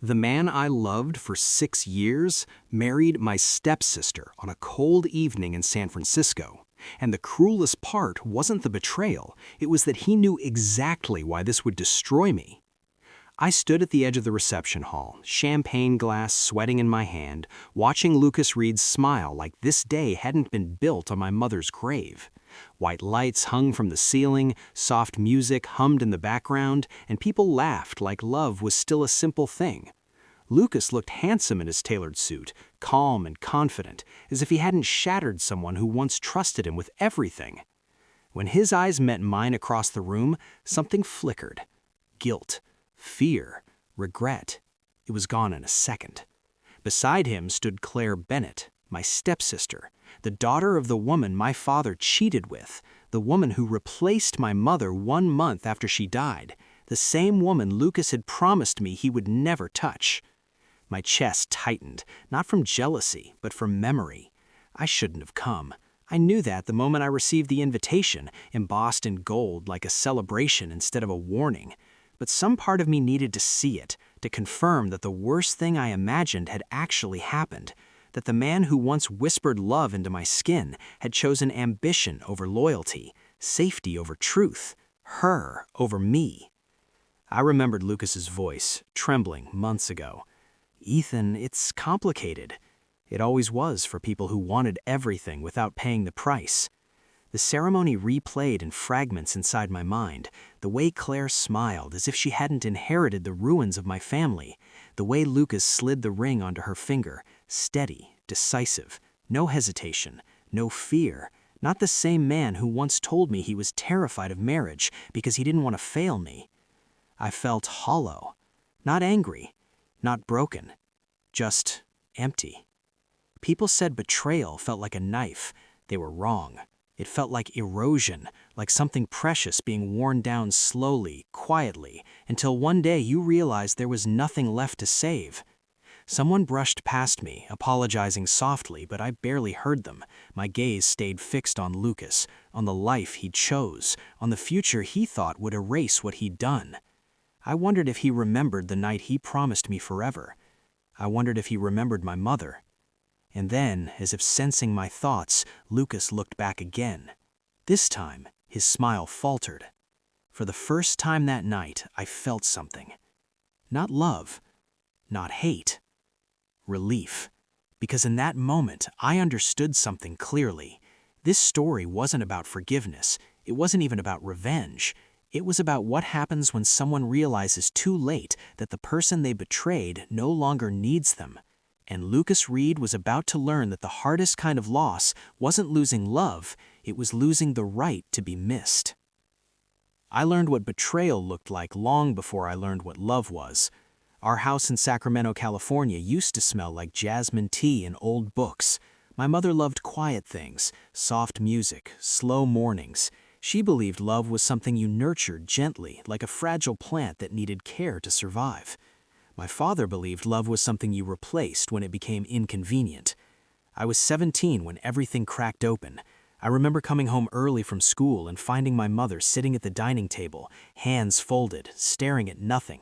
The man I loved for 6 years married my stepsister on a cold evening in San Francisco. And the cruelest part wasn't the betrayal, it was that he knew exactly why this would destroy me. I stood at the edge of the reception hall, champagne glass sweating in my hand, watching Lucas Reed smile like this day hadn't been built on my mother's grave. White lights hung from the ceiling, soft music hummed in the background, and people laughed like love was still a simple thing. Lucas looked handsome in his tailored suit, calm and confident, as if he hadn't shattered someone who once trusted him with everything. When his eyes met mine across the room, something flickered. Guilt, fear, regret. It was gone in a second. Beside him stood Claire Bennett, my stepsister, the daughter of the woman my father cheated with, the woman who replaced my mother 1 month after she died, the same woman Lucas had promised me he would never touch. My chest tightened, not from jealousy, but from memory. I shouldn't have come. I knew that the moment I received the invitation, embossed in gold like a celebration instead of a warning. But some part of me needed to see it, to confirm that the worst thing I imagined had actually happened, that the man who once whispered love into my skin had chosen ambition over loyalty, safety over truth, her over me. I remembered Lucas's voice, trembling months ago. "Ethan, it's complicated." It always was for people who wanted everything without paying the price. The ceremony replayed in fragments inside my mind, the way Claire smiled as if she hadn't inherited the ruins of my family, the way Lucas slid the ring onto her finger, steady, decisive, no hesitation, no fear, not the same man who once told me he was terrified of marriage because he didn't want to fail me. I felt hollow, not angry, not broken, just empty. People said betrayal felt like a knife. They were wrong. It felt like erosion, like something precious being worn down slowly, quietly, until one day you realized there was nothing left to save. Someone brushed past me, apologizing softly, but I barely heard them. My gaze stayed fixed on Lucas, on the life he chose, on the future he thought would erase what he'd done. I wondered if he remembered the night he promised me forever. I wondered if he remembered my mother. And then, as if sensing my thoughts, Lucas looked back again. This time, his smile faltered. For the first time that night, I felt something. Not love, not hate. Relief. Because in that moment, I understood something clearly. This story wasn't about forgiveness. It wasn't even about revenge. It was about what happens when someone realizes too late that the person they betrayed no longer needs them. And Lucas Reed was about to learn that the hardest kind of loss wasn't losing love, it was losing the right to be missed. I learned what betrayal looked like long before I learned what love was. Our house in Sacramento, California used to smell like jasmine tea and old books. My mother loved quiet things, soft music, slow mornings. She believed love was something you nurtured gently, like a fragile plant that needed care to survive. My father believed love was something you replaced when it became inconvenient. I was 17 when everything cracked open. I remember coming home early from school and finding my mother sitting at the dining table, hands folded, staring at nothing.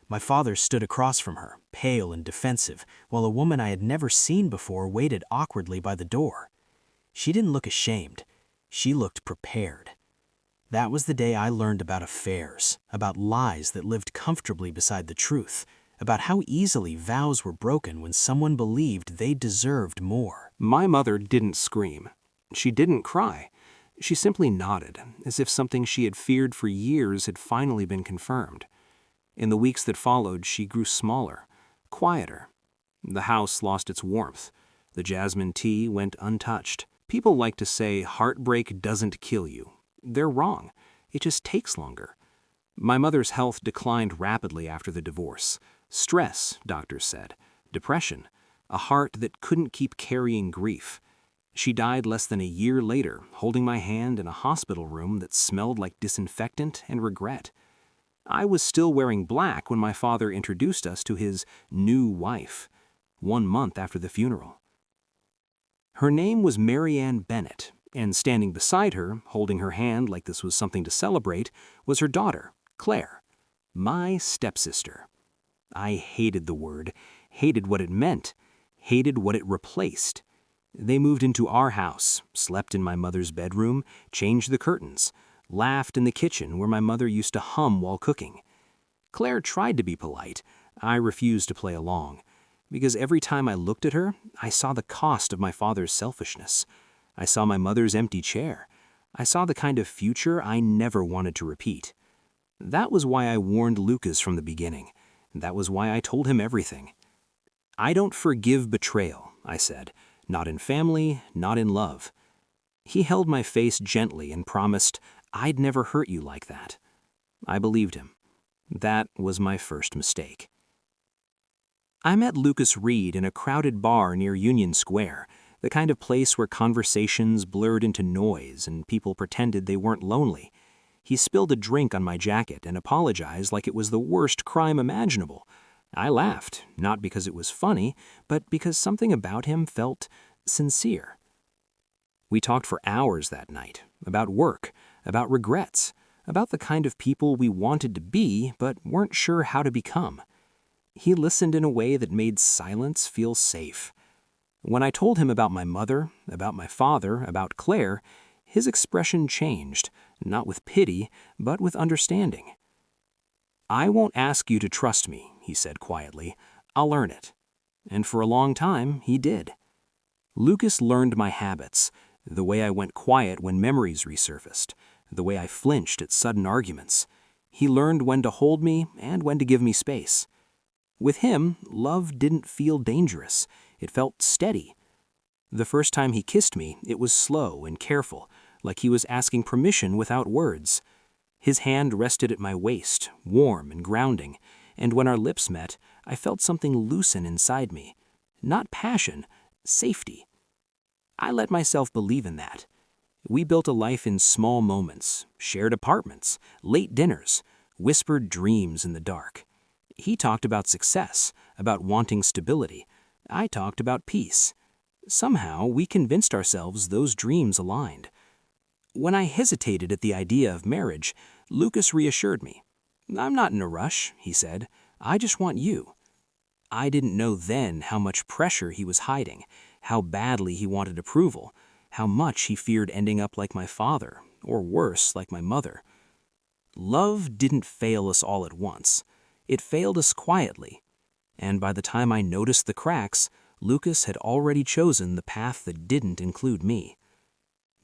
My father stood across from her, pale and defensive, while a woman I had never seen before waited awkwardly by the door. She didn't look ashamed. She looked prepared. That was the day I learned about affairs, about lies that lived comfortably beside the truth, about how easily vows were broken when someone believed they deserved more. My mother didn't scream. She didn't cry. She simply nodded, as if something she had feared for years had finally been confirmed. In the weeks that followed, she grew smaller, quieter. The house lost its warmth. The jasmine tea went untouched. People like to say heartbreak doesn't kill you. They're wrong. It just takes longer. My mother's health declined rapidly after the divorce. Stress, doctors said. Depression. A heart that couldn't keep carrying grief. She died less than a year later, holding my hand in a hospital room that smelled like disinfectant and regret. I was still wearing black when my father introduced us to his new wife, 1 month after the funeral. Her name was Mary Ann Bennett, and standing beside her, holding her hand like this was something to celebrate, was her daughter, Claire, my stepsister. I hated the word, hated what it meant, hated what it replaced. They moved into our house, slept in my mother's bedroom, changed the curtains, laughed in the kitchen where my mother used to hum while cooking. Claire tried to be polite. I refused to play along, because every time I looked at her, I saw the cost of my father's selfishness. I saw my mother's empty chair. I saw the kind of future I never wanted to repeat. That was why I warned Lucas from the beginning. That was why I told him everything. I don't forgive betrayal, I said. Not in family, not in love. He held my face gently and promised, I'd never hurt you like that. I believed him. That was my first mistake. I met Lucas Reed in a crowded bar near Union Square, the kind of place where conversations blurred into noise and people pretended they weren't lonely. He spilled a drink on my jacket and apologized like it was the worst crime imaginable. I laughed, not because it was funny, but because something about him felt sincere. We talked for hours that night, about work, about regrets, about the kind of people we wanted to be but weren't sure how to become. He listened in a way that made silence feel safe. When I told him about my mother, about my father, about Claire, his expression changed, not with pity, but with understanding. I won't ask you to trust me, he said quietly. I'll earn it. And for a long time, he did. Lucas learned my habits, the way I went quiet when memories resurfaced, the way I flinched at sudden arguments. He learned when to hold me and when to give me space. With him, love didn't feel dangerous. It felt steady. The first time he kissed me, it was slow and careful, like he was asking permission without words. His hand rested at my waist, warm and grounding, and when our lips met, I felt something loosen inside me. Not passion, safety. I let myself believe in that. We built a life in small moments, shared apartments, late dinners, whispered dreams in the dark. He talked about success, about wanting stability. I talked about peace. Somehow, we convinced ourselves those dreams aligned. When I hesitated at the idea of marriage, Lucas reassured me. I'm not in a rush, he said. I just want you. I didn't know then how much pressure he was hiding, how badly he wanted approval, how much he feared ending up like my father, or worse, like my mother. Love didn't fail us all at once. It failed us quietly. And by the time I noticed the cracks, Lucas had already chosen the path that didn't include me.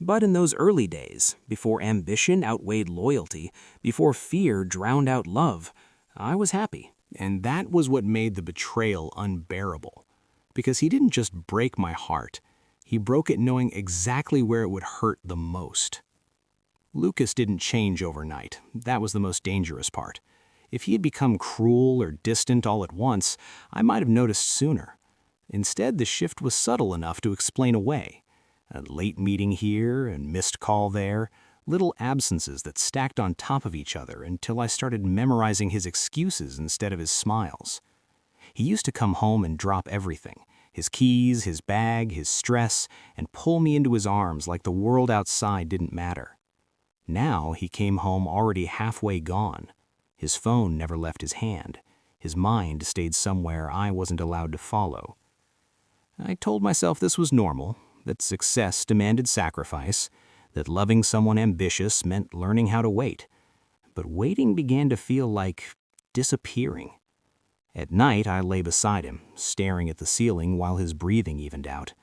But in those early days, before ambition outweighed loyalty, before fear drowned out love, I was happy. And that was what made the betrayal unbearable. Because he didn't just break my heart, he broke it knowing exactly where it would hurt the most. Lucas didn't change overnight. That was the most dangerous part. If he had become cruel or distant all at once, I might have noticed sooner. Instead, the shift was subtle enough to explain away. A late meeting here and missed call there, little absences that stacked on top of each other until I started memorizing his excuses instead of his smiles. He used to come home and drop everything, his keys, his bag, his stress, and pull me into his arms like the world outside didn't matter. Now he came home already halfway gone. His phone never left his hand. His mind stayed somewhere I wasn't allowed to follow. I told myself this was normal, that success demanded sacrifice, that loving someone ambitious meant learning how to wait. But waiting began to feel like disappearing. At night, I lay beside him, staring at the ceiling while his breathing evened out.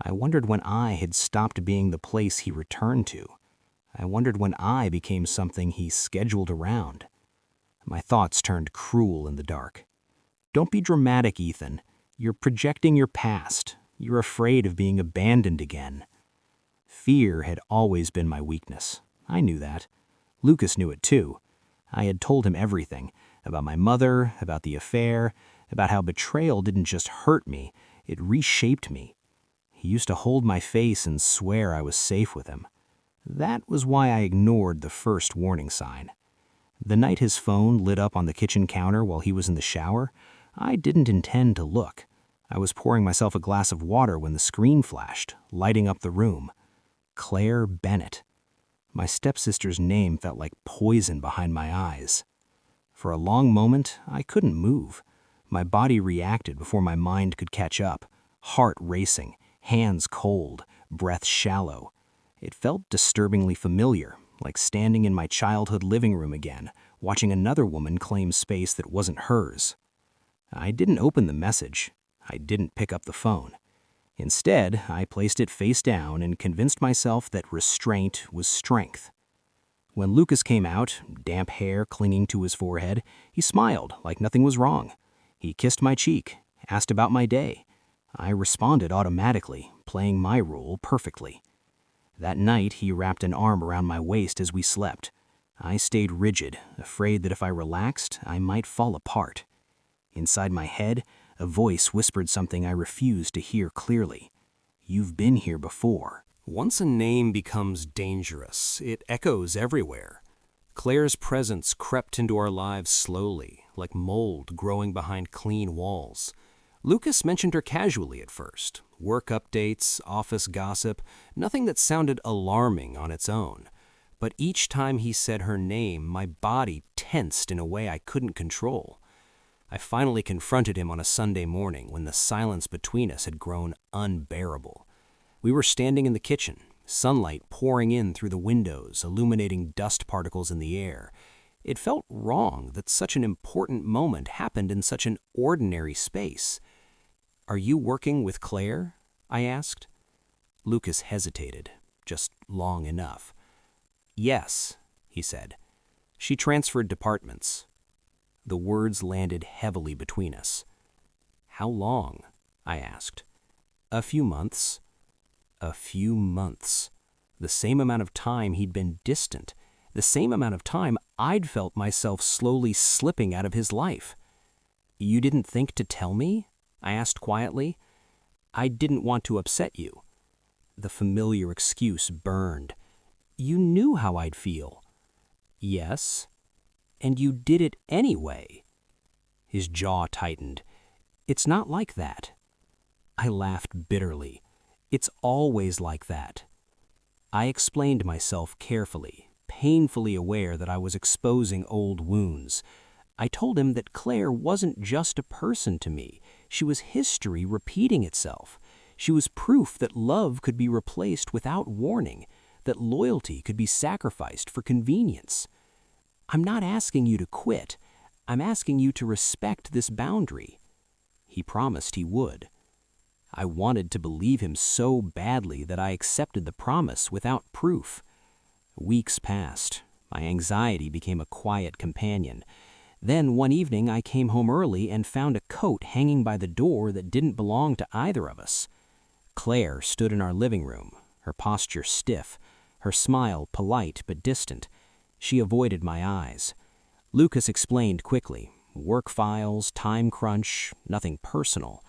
I wondered when I had stopped being the place he returned to. I wondered when I became something he scheduled around. My thoughts turned cruel in the dark. Don't be dramatic, Ethan. You're projecting your past. You're afraid of being abandoned again. Fear had always been my weakness. I knew that. Lucas knew it too. I had told him everything, about my mother, about the affair, about how betrayal didn't just hurt me, it reshaped me. He used to hold my face and swear I was safe with him. That was why I ignored the first warning sign. The night his phone lit up on the kitchen counter while he was in the shower, I didn't intend to look. I was pouring myself a glass of water when the screen flashed, lighting up the room. Claire Bennett. My stepsister's name felt like poison behind my eyes. For a long moment, I couldn't move. My body reacted before my mind could catch up, heart racing, hands cold, breath shallow. It felt disturbingly familiar, like standing in my childhood living room again, watching another woman claim space that wasn't hers. I didn't open the message. I didn't pick up the phone. Instead, I placed it face down and convinced myself that restraint was strength. When Lucas came out, damp hair clinging to his forehead, he smiled like nothing was wrong. He kissed my cheek, asked about my day. I responded automatically, playing my role perfectly. That night, he wrapped an arm around my waist as we slept. I stayed rigid, afraid that if I relaxed, I might fall apart. Inside my head, a voice whispered something I refused to hear clearly. "You've been here before." Once a name becomes dangerous, it echoes everywhere. Claire's presence crept into our lives slowly, like mold growing behind clean walls. Lucas mentioned her casually at first. Work updates, office gossip, nothing that sounded alarming on its own. But each time he said her name, my body tensed in a way I couldn't control. I finally confronted him on a Sunday morning when the silence between us had grown unbearable. We were standing in the kitchen, sunlight pouring in through the windows, illuminating dust particles in the air. It felt wrong that such an important moment happened in such an ordinary space. "Are you working with Claire?" I asked. Lucas hesitated, just long enough. "Yes," he said. "She transferred departments." The words landed heavily between us. "How long?" I asked. "A few months." A few months. The same amount of time he'd been distant. The same amount of time I'd felt myself slowly slipping out of his life. "You didn't think to tell me?" I asked quietly. "I didn't want to upset you." The familiar excuse burned. "You knew how I'd feel." "Yes." "And you did it anyway." His jaw tightened. "It's not like that." I laughed bitterly. "It's always like that." I explained myself carefully, painfully aware that I was exposing old wounds. I told him that Claire wasn't just a person to me. She was history repeating itself. She was proof that love could be replaced without warning, that loyalty could be sacrificed for convenience. "I'm not asking you to quit. I'm asking you to respect this boundary." He promised he would. I wanted to believe him so badly that I accepted the promise without proof. Weeks passed. My anxiety became a quiet companion. Then one evening I came home early and found a coat hanging by the door that didn't belong to either of us. Claire stood in our living room, her posture stiff, her smile polite but distant. She avoided my eyes. Lucas explained quickly. Work files, time crunch, nothing personal.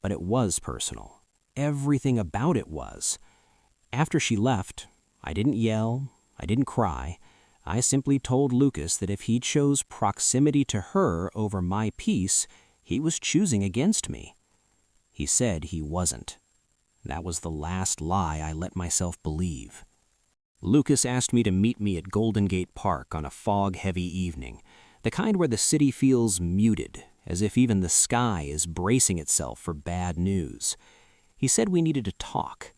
But it was personal. Everything about it was. After she left, I didn't yell, I didn't cry. I simply told Lucas that if he chose proximity to her over my peace, he was choosing against me. He said he wasn't. That was the last lie I let myself believe. Lucas asked me to meet me at Golden Gate Park on a fog-heavy evening, the kind where the city feels muted, as if even the sky is bracing itself for bad news. He said we needed to talk.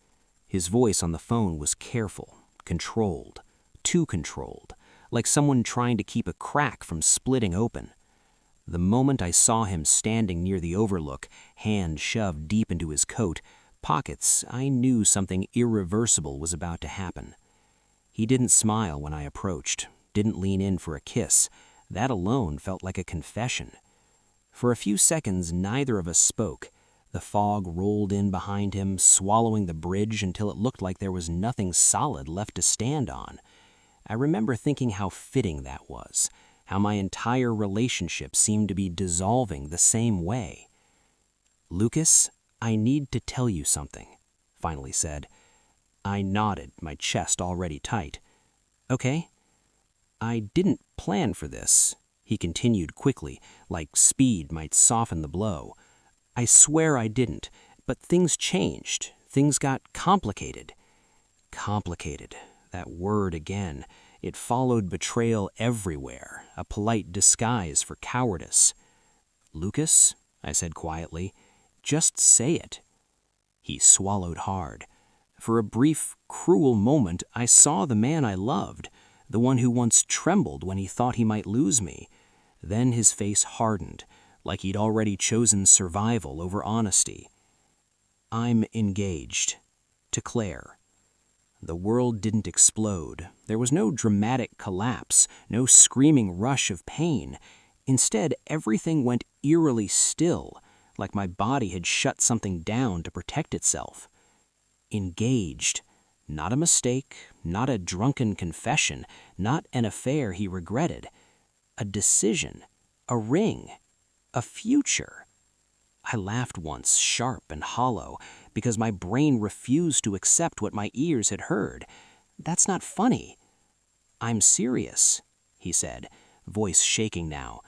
His voice on the phone was careful, controlled, too controlled, like someone trying to keep a crack from splitting open. The moment I saw him standing near the overlook, hand shoved deep into his coat, pockets, I knew something irreversible was about to happen. He didn't smile when I approached, didn't lean in for a kiss. That alone felt like a confession. For a few seconds, neither of us spoke. The fog rolled in behind him, swallowing the bridge until it looked like there was nothing solid left to stand on. I remember thinking how fitting that was, how my entire relationship seemed to be dissolving the same way. "Lucas, I need to tell you something," finally said. I nodded, my chest already tight. "Okay." "I didn't plan for this," he continued quickly, like speed might soften the blow. "I swear I didn't, but things changed. Things got complicated." Complicated. That word again. It followed betrayal everywhere, a polite disguise for cowardice. "Lucas," I said quietly, "just say it." He swallowed hard. For a brief, cruel moment, I saw the man I loved, the one who once trembled when he thought he might lose me. Then his face hardened, like he'd already chosen survival over honesty. "I'm engaged. To Claire." The world didn't explode. There was no dramatic collapse, no screaming rush of pain. Instead, everything went eerily still, like my body had shut something down to protect itself. Engaged. Not a mistake, not a drunken confession, not an affair he regretted. A decision, a ring, a future. I laughed once, sharp and hollow, because my brain refused to accept what my ears had heard. "That's not funny." "I'm serious," he said, voice shaking now.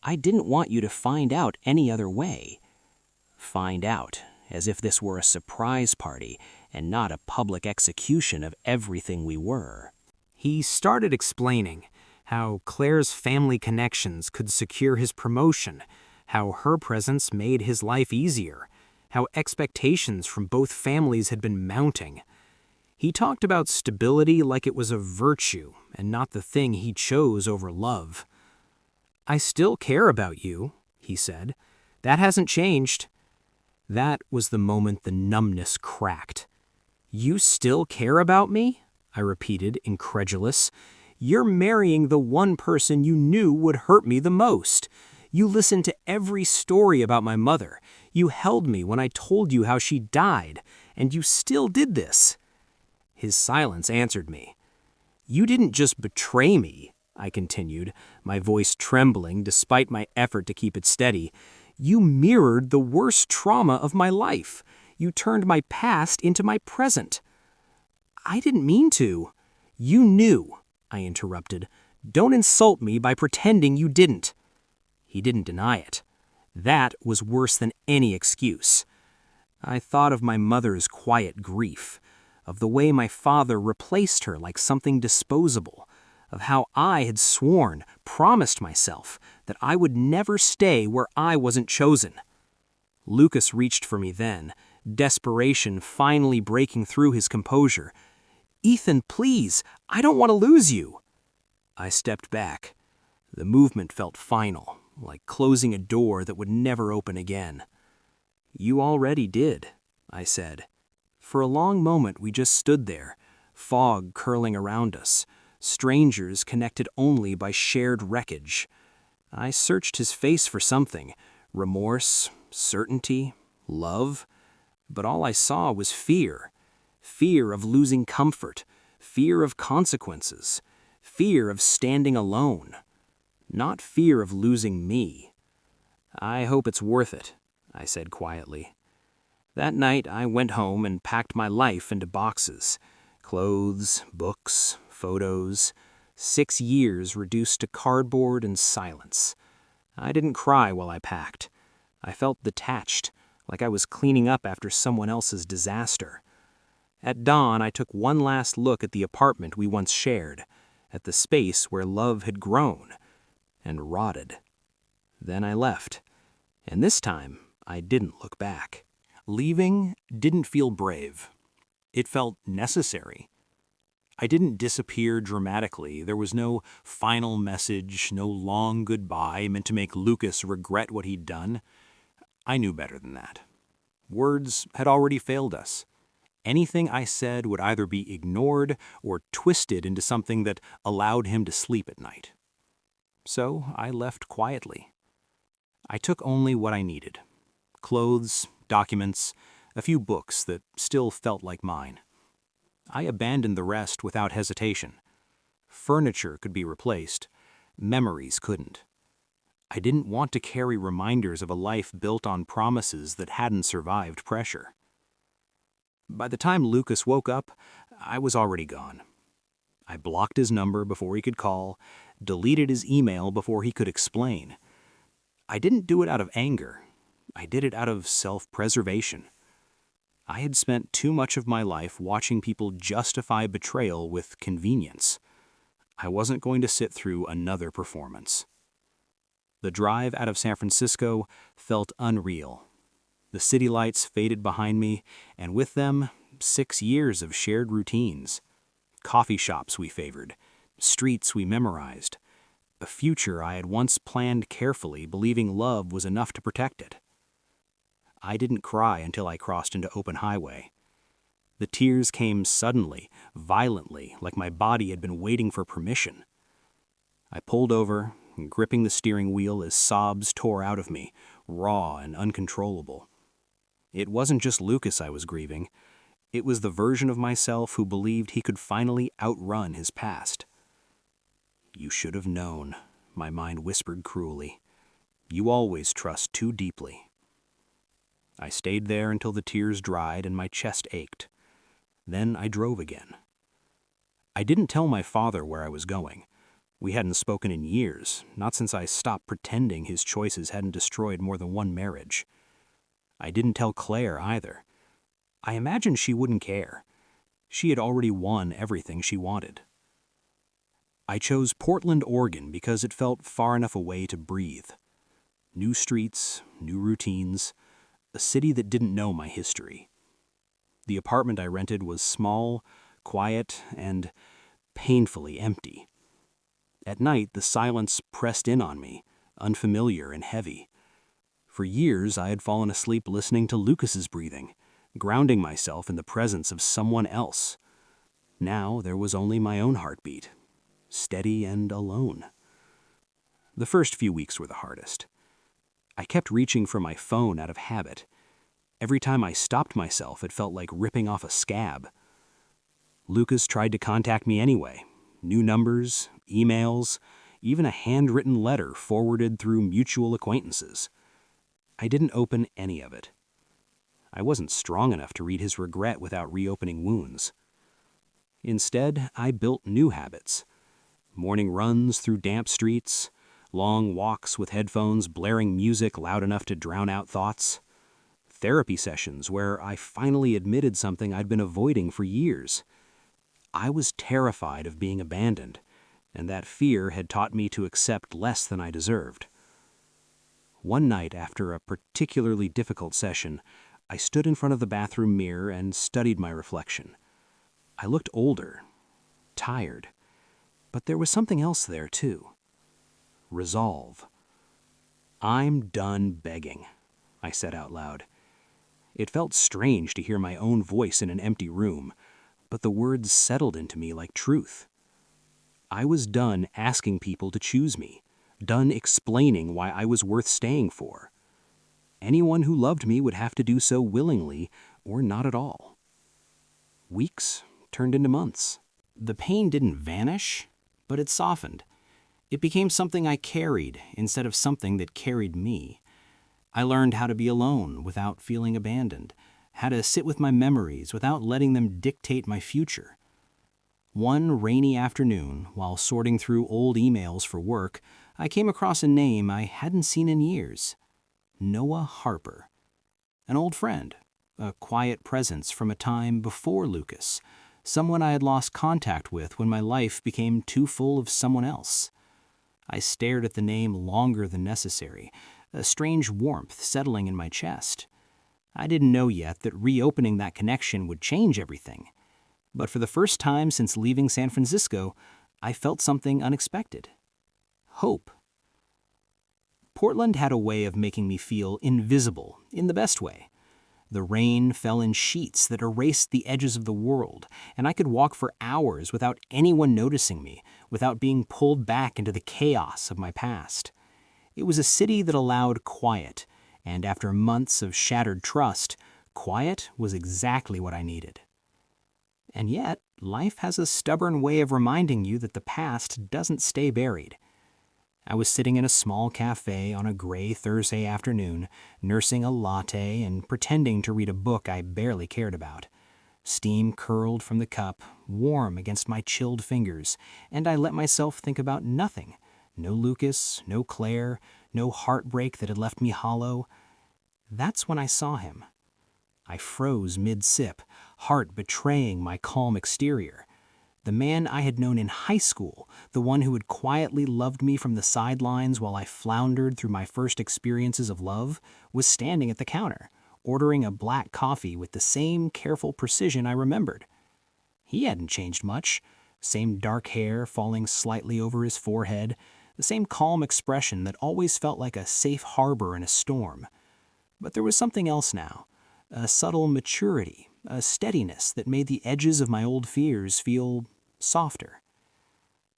"I didn't want you to find out any other way." Find out, as if this were a surprise party and not a public execution of everything we were. He started explaining how Claire's family connections could secure his promotion, how her presence made his life easier, how expectations from both families had been mounting. He talked about stability like it was a virtue and not the thing he chose over love. "I still care about you," he said. "That hasn't changed." That was the moment the numbness cracked. "You still care about me?" I repeated, incredulous. "You're marrying the one person you knew would hurt me the most. You listened to every story about my mother. You held me when I told you how she died, and you still did this." His silence answered me. "You didn't just betray me," I continued, my voice trembling despite my effort to keep it steady. "You mirrored the worst trauma of my life. You turned my past into my present." "I didn't mean to." "You knew," I interrupted. "Don't insult me by pretending you didn't." He didn't deny it. That was worse than any excuse. I thought of my mother's quiet grief, of the way my father replaced her like something disposable, of how I had sworn, promised myself, that I would never stay where I wasn't chosen. Lucas reached for me then, desperation finally breaking through his composure. "Ethan, please, I don't want to lose you." I stepped back. The movement felt final, like closing a door that would never open again. "You already did," I said. For a long moment we just stood there, fog curling around us, strangers connected only by shared wreckage. I searched his face for something, remorse, certainty, love, but all I saw was fear. Fear of losing comfort, fear of consequences, fear of standing alone. Not fear of losing me. "I hope it's worth it," I said quietly. That night I went home and packed my life into boxes. Clothes, books, photos. 6 years reduced to cardboard and silence. I didn't cry while I packed. I felt detached, like I was cleaning up after someone else's disaster. At dawn, I took one last look at the apartment we once shared, at the space where love had grown and rotted. Then I left, and this time I didn't look back. Leaving didn't feel brave. It felt necessary. I didn't disappear dramatically. There was no final message, no long goodbye meant to make Lucas regret what he'd done. I knew better than that. Words had already failed us. Anything I said would either be ignored or twisted into something that allowed him to sleep at night. So I left quietly. I took only what I needed: clothes, documents, a few books that still felt like mine. I abandoned the rest without hesitation. Furniture could be replaced. Memories couldn't. I didn't want to carry reminders of a life built on promises that hadn't survived pressure. By the time Lucas woke up, I was already gone. I blocked his number before he could call, deleted his email before he could explain. I didn't do it out of anger. I did it out of self-preservation. I had spent too much of my life watching people justify betrayal with convenience. I wasn't going to sit through another performance. The drive out of San Francisco felt unreal. The city lights faded behind me, and with them, 6 years of shared routines. Coffee shops we favored, streets we memorized, a future I had once planned carefully, believing love was enough to protect it. I didn't cry until I crossed into open highway. The tears came suddenly, violently, like my body had been waiting for permission. I pulled over, gripping the steering wheel as sobs tore out of me, raw and uncontrollable. It wasn't just Lucas I was grieving. It was the version of myself who believed he could finally outrun his past. "You should have known," my mind whispered cruelly. "You always trust too deeply." I stayed there until the tears dried and my chest ached. Then I drove again. I didn't tell my father where I was going. We hadn't spoken in years, not since I stopped pretending his choices hadn't destroyed more than one marriage. I didn't tell Claire either. I imagined she wouldn't care. She had already won everything she wanted. I chose Portland, Oregon because it felt far enough away to breathe. New streets, new routines, a city that didn't know my history. The apartment I rented was small, quiet, and painfully empty. At night, the silence pressed in on me, unfamiliar and heavy. For years, I had fallen asleep listening to Lucas's breathing, grounding myself in the presence of someone else. Now there was only my own heartbeat, steady and alone. The first few weeks were the hardest. I kept reaching for my phone out of habit. Every time I stopped myself, it felt like ripping off a scab. Lucas tried to contact me anyway. New numbers, emails, even a handwritten letter forwarded through mutual acquaintances. I didn't open any of it. I wasn't strong enough to read his regret without reopening wounds. Instead, I built new habits. Morning runs through damp streets, long walks with headphones blaring music loud enough to drown out thoughts. Therapy sessions where I finally admitted something I'd been avoiding for years. I was terrified of being abandoned, and that fear had taught me to accept less than I deserved. One night after a particularly difficult session, I stood in front of the bathroom mirror and studied my reflection. I looked older, tired, but there was something else there too. Resolve. "I'm done begging," I said out loud. It felt strange to hear my own voice in an empty room, but the words settled into me like truth. I was done asking people to choose me, done explaining why I was worth staying for. Anyone who loved me would have to do so willingly or not at all. Weeks turned into months. The pain didn't vanish, but it softened. It became something I carried instead of something that carried me. I learned how to be alone without feeling abandoned, how to sit with my memories without letting them dictate my future. One rainy afternoon, while sorting through old emails for work, I came across a name I hadn't seen in years. Noah Harper. An old friend, a quiet presence from a time before Lucas, someone I had lost contact with when my life became too full of someone else. I stared at the name longer than necessary, a strange warmth settling in my chest. I didn't know yet that reopening that connection would change everything. But for the first time since leaving San Francisco, I felt something unexpected. Hope. Portland had a way of making me feel invisible, in the best way. The rain fell in sheets that erased the edges of the world, and I could walk for hours without anyone noticing me, without being pulled back into the chaos of my past. It was a city that allowed quiet, and after months of shattered trust, quiet was exactly what I needed. And yet, life has a stubborn way of reminding you that the past doesn't stay buried. I was sitting in a small cafe on a gray Thursday afternoon, nursing a latte and pretending to read a book I barely cared about. Steam curled from the cup, warm against my chilled fingers, and I let myself think about nothing. No Lucas, no Claire, no heartbreak that had left me hollow. That's when I saw him. I froze mid-sip, heart betraying my calm exterior. The man I had known in high school, the one who had quietly loved me from the sidelines while I floundered through my first experiences of love, was standing at the counter, ordering a black coffee with the same careful precision I remembered. He hadn't changed much. Same dark hair falling slightly over his forehead, the same calm expression that always felt like a safe harbor in a storm. But there was something else now, a subtle maturity, a steadiness that made the edges of my old fears feel softer.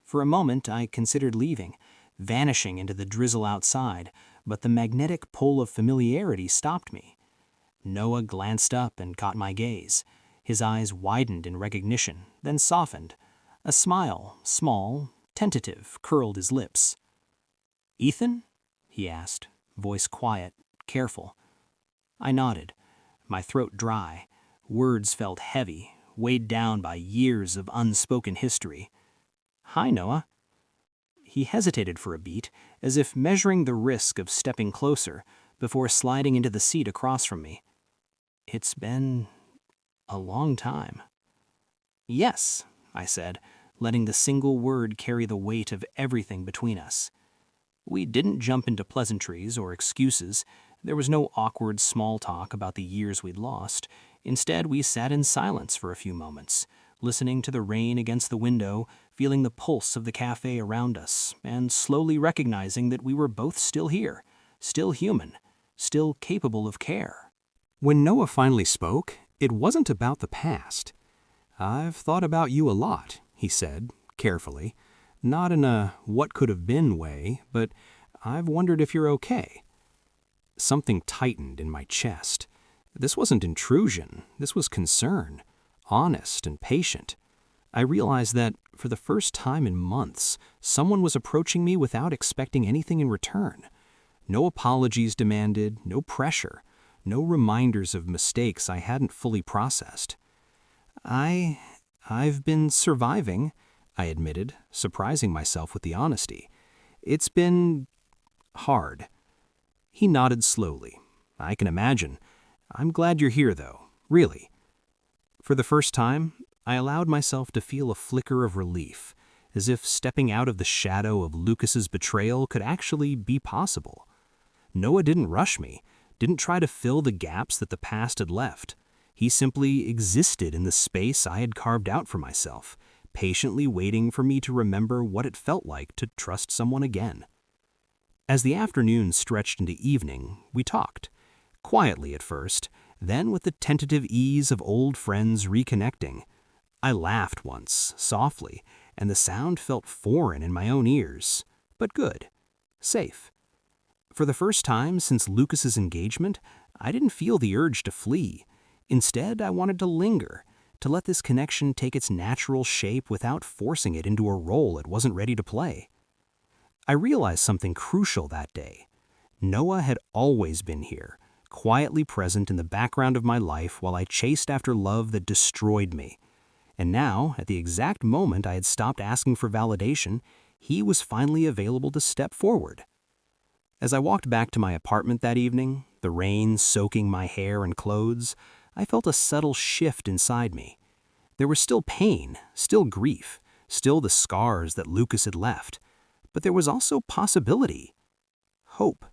For a moment, I considered leaving, vanishing into the drizzle outside, but the magnetic pull of familiarity stopped me. Noah glanced up and caught my gaze. His eyes widened in recognition, then softened. A smile, small, tentative, curled his lips. "Ethan?" he asked, voice quiet, careful. I nodded, my throat dry. Words felt heavy, weighed down by years of unspoken history. "Hi, Noah." He hesitated for a beat, as if measuring the risk of stepping closer, before sliding into the seat across from me. "It's been a long time." "Yes," I said, letting the single word carry the weight of everything between us. We didn't jump into pleasantries or excuses. There was no awkward small talk about the years we'd lost. Instead, we sat in silence for a few moments, listening to the rain against the window, feeling the pulse of the cafe around us, and slowly recognizing that we were both still here, still human, still capable of care. When Noah finally spoke, it wasn't about the past. "I've thought about you a lot," he said, carefully. "Not in a what could have been way, but I've wondered if you're okay." Something tightened in my chest. This wasn't intrusion, this was concern, honest and patient. I realized that, for the first time in months, someone was approaching me without expecting anything in return. No apologies demanded, no pressure, no reminders of mistakes I hadn't fully processed. I've been surviving," I admitted, surprising myself with the honesty. "It's been hard." He nodded slowly. "I can imagine. I'm glad you're here, though, really." For the first time, I allowed myself to feel a flicker of relief, as if stepping out of the shadow of Lucas's betrayal could actually be possible. Noah didn't rush me, didn't try to fill the gaps that the past had left. He simply existed in the space I had carved out for myself, patiently waiting for me to remember what it felt like to trust someone again. As the afternoon stretched into evening, we talked. Quietly at first, then with the tentative ease of old friends reconnecting. I laughed once, softly, and the sound felt foreign in my own ears, but good, safe. For the first time since Lucas's engagement, I didn't feel the urge to flee. Instead, I wanted to linger, to let this connection take its natural shape without forcing it into a role it wasn't ready to play. I realized something crucial that day. Noah had always been here, quietly present in the background of my life while I chased after love that destroyed me. And now, at the exact moment I had stopped asking for validation, he was finally available to step forward. As I walked back to my apartment that evening, the rain soaking my hair and clothes, I felt a subtle shift inside me. There was still pain, still grief, still the scars that Lucas had left, but there was also possibility, hope.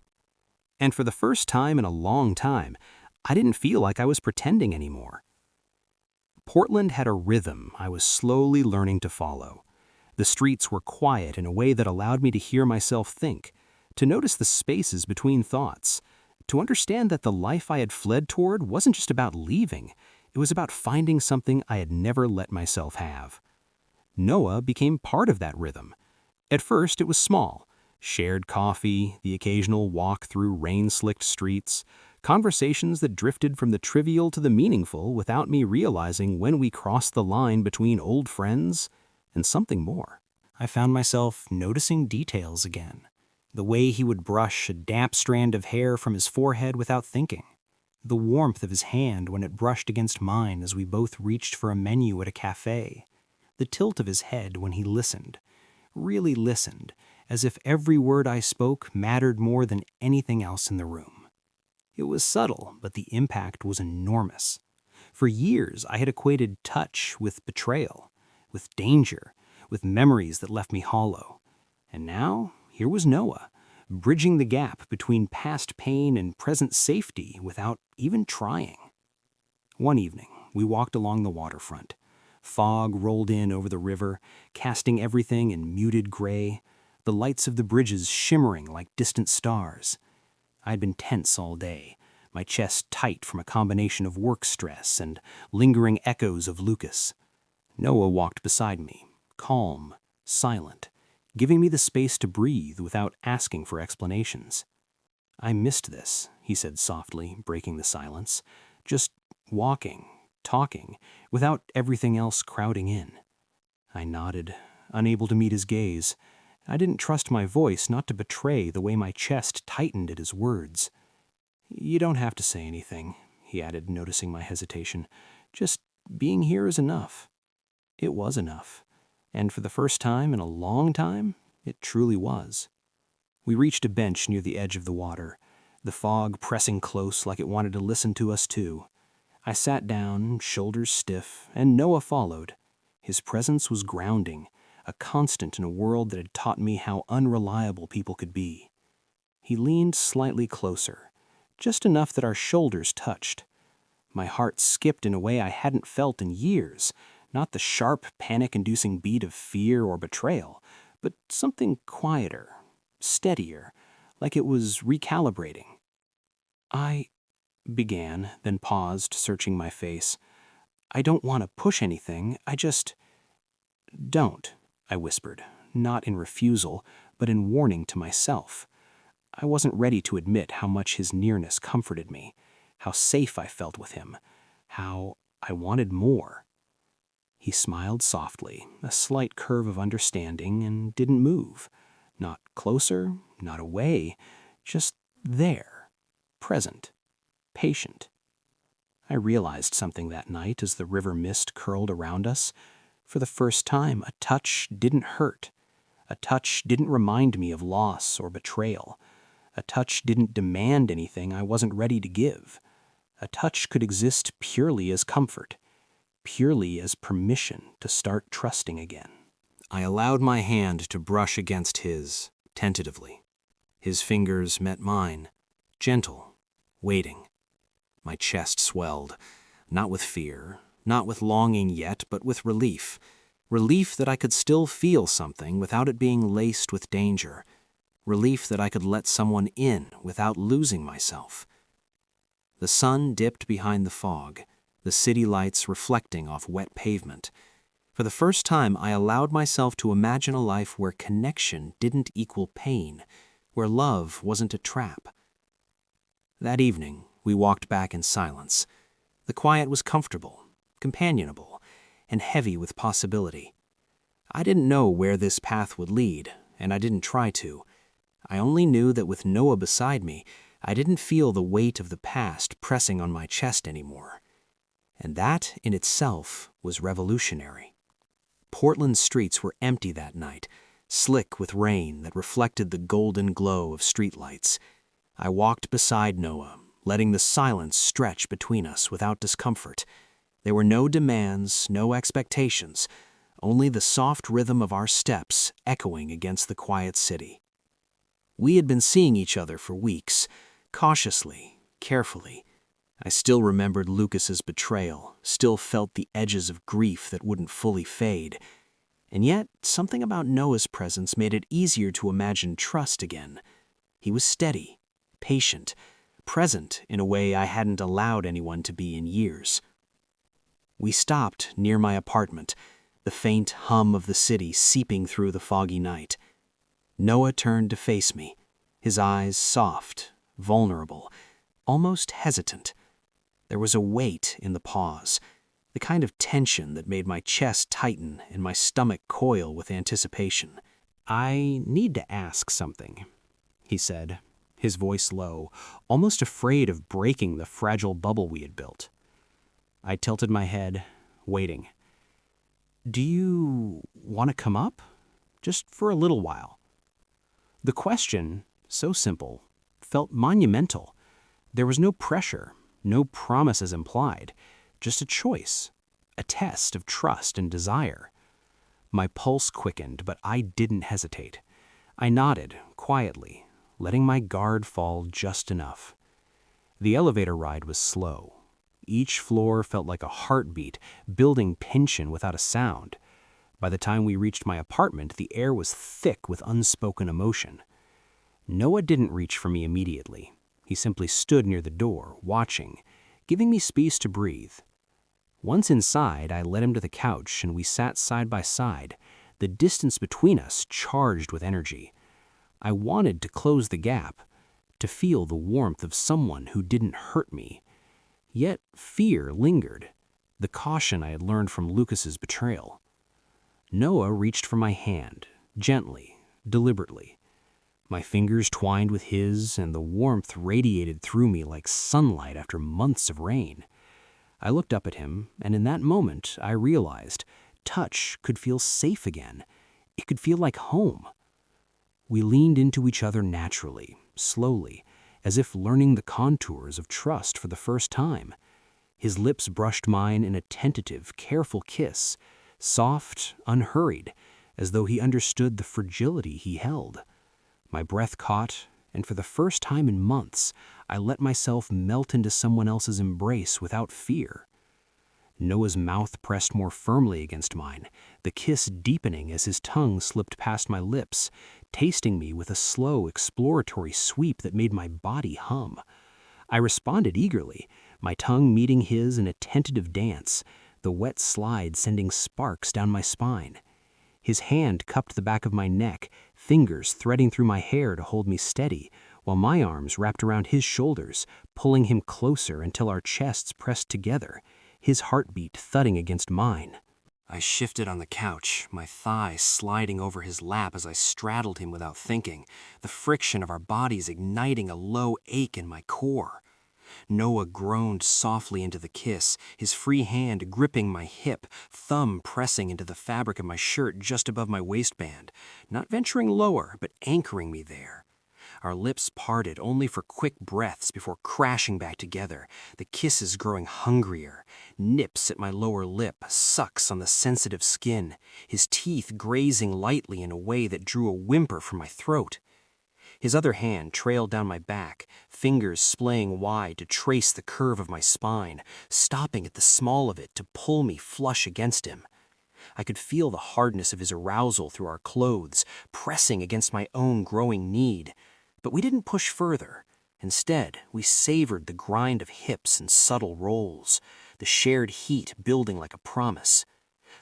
And for the first time in a long time, I didn't feel like I was pretending anymore. Portland had a rhythm I was slowly learning to follow. The streets were quiet in a way that allowed me to hear myself think, to notice the spaces between thoughts, to understand that the life I had fled toward wasn't just about leaving, it was about finding something I had never let myself have. Noah became part of that rhythm. At first, it was small. Shared coffee, the occasional walk through rain-slicked streets, conversations that drifted from the trivial to the meaningful without me realizing when we crossed the line between old friends and something more. I found myself noticing details again. The way he would brush a damp strand of hair from his forehead without thinking. The warmth of his hand when it brushed against mine as we both reached for a menu at a cafe. The tilt of his head when he listened. Really listened, as if every word I spoke mattered more than anything else in the room. It was subtle, but the impact was enormous. For years, I had equated touch with betrayal, with danger, with memories that left me hollow. And now, here was Noah, bridging the gap between past pain and present safety without even trying. One evening, we walked along the waterfront. Fog rolled in over the river, casting everything in muted gray, the lights of the bridges shimmering like distant stars. I had been tense all day, my chest tight from a combination of work stress and lingering echoes of Lucas. Noah walked beside me, calm, silent, giving me the space to breathe without asking for explanations. "I missed this," he said softly, breaking the silence. "Just walking, talking, without everything else crowding in." I nodded, unable to meet his gaze. I didn't trust my voice not to betray the way my chest tightened at his words. "You don't have to say anything," he added, noticing my hesitation. "Just being here is enough." It was enough, and for the first time in a long time, it truly was. We reached a bench near the edge of the water, the fog pressing close like it wanted to listen to us too. I sat down, shoulders stiff, and Noah followed. His presence was grounding, a constant in a world that had taught me how unreliable people could be. He leaned slightly closer, just enough that our shoulders touched. My heart skipped in a way I hadn't felt in years, not the sharp, panic-inducing beat of fear or betrayal, but something quieter, steadier, like it was recalibrating. "I began, then paused, searching my face. "I don't want to push anything, I just—" "Don't," I whispered, not in refusal, but in warning to myself. I wasn't ready to admit how much his nearness comforted me, how safe I felt with him, how I wanted more. He smiled softly, a slight curve of understanding, and didn't move. Not closer, not away, just there, present, patient. I realized something that night as the river mist curled around us. For the first time, a touch didn't hurt. A touch didn't remind me of loss or betrayal. A touch didn't demand anything I wasn't ready to give. A touch could exist purely as comfort, purely as permission to start trusting again. I allowed my hand to brush against his, tentatively. His fingers met mine, gentle, waiting. My chest swelled, not with fear, not with longing yet, but with relief. Relief that I could still feel something without it being laced with danger. Relief that I could let someone in without losing myself. The sun dipped behind the fog, the city lights reflecting off wet pavement. For the first time, I allowed myself to imagine a life where connection didn't equal pain, where love wasn't a trap. That evening, we walked back in silence. The quiet was comfortable, companionable, and heavy with possibility. I didn't know where this path would lead, and I didn't try to. I only knew that with Noah beside me, I didn't feel the weight of the past pressing on my chest anymore. And that, in itself, was revolutionary. Portland's streets were empty that night, slick with rain that reflected the golden glow of streetlights. I walked beside Noah, letting the silence stretch between us without discomfort. There were no demands, no expectations, only the soft rhythm of our steps echoing against the quiet city. We had been seeing each other for weeks, cautiously, carefully. I still remembered Lucas's betrayal, still felt the edges of grief that wouldn't fully fade. And yet, something about Noah's presence made it easier to imagine trust again. He was steady, patient, present in a way I hadn't allowed anyone to be in years. We stopped near my apartment, the faint hum of the city seeping through the foggy night. Noah turned to face me, his eyes soft, vulnerable, almost hesitant. There was a weight in the pause, the kind of tension that made my chest tighten and my stomach coil with anticipation. "I need to ask something," he said, his voice low, almost afraid of breaking the fragile bubble we had built. I tilted my head, waiting. "Do you want to come up? Just for a little while?" The question, so simple, felt monumental. There was no pressure, no promises implied, just a choice, a test of trust and desire. My pulse quickened, but I didn't hesitate. I nodded, quietly, letting my guard fall just enough. The elevator ride was slow. Each floor felt like a heartbeat, building tension without a sound. By the time we reached my apartment, the air was thick with unspoken emotion. Noah didn't reach for me immediately. He simply stood near the door, watching, giving me space to breathe. Once inside, I led him to the couch and we sat side by side, the distance between us charged with energy. I wanted to close the gap, to feel the warmth of someone who didn't hurt me. Yet fear lingered, the caution I had learned from Lucas's betrayal. Noah reached for my hand, gently, deliberately. My fingers twined with his, and the warmth radiated through me like sunlight after months of rain. I looked up at him, and in that moment I realized touch could feel safe again. It could feel like home. We leaned into each other naturally, slowly, as if learning the contours of trust for the first time. His lips brushed mine in a tentative, careful kiss, soft, unhurried, as though he understood the fragility he held. My breath caught, and for the first time in months, I let myself melt into someone else's embrace without fear. Noah's mouth pressed more firmly against mine, the kiss deepening as his tongue slipped past my lips, tasting me with a slow, exploratory sweep that made my body hum. I responded eagerly, my tongue meeting his in a tentative dance, the wet slide sending sparks down my spine. His hand cupped the back of my neck, fingers threading through my hair to hold me steady, while my arms wrapped around his shoulders, pulling him closer until our chests pressed together, his heartbeat thudding against mine. I shifted on the couch, my thighs sliding over his lap as I straddled him without thinking, the friction of our bodies igniting a low ache in my core. Noah groaned softly into the kiss, his free hand gripping my hip, thumb pressing into the fabric of my shirt just above my waistband, not venturing lower, but anchoring me there. Our lips parted only for quick breaths before crashing back together, the kisses growing hungrier, nips at my lower lip, sucks on the sensitive skin, his teeth grazing lightly in a way that drew a whimper from my throat. His other hand trailed down my back, fingers splaying wide to trace the curve of my spine, stopping at the small of it to pull me flush against him. I could feel the hardness of his arousal through our clothes, pressing against my own growing need. But we didn't push further. Instead, we savored the grind of hips and subtle rolls, the shared heat building like a promise.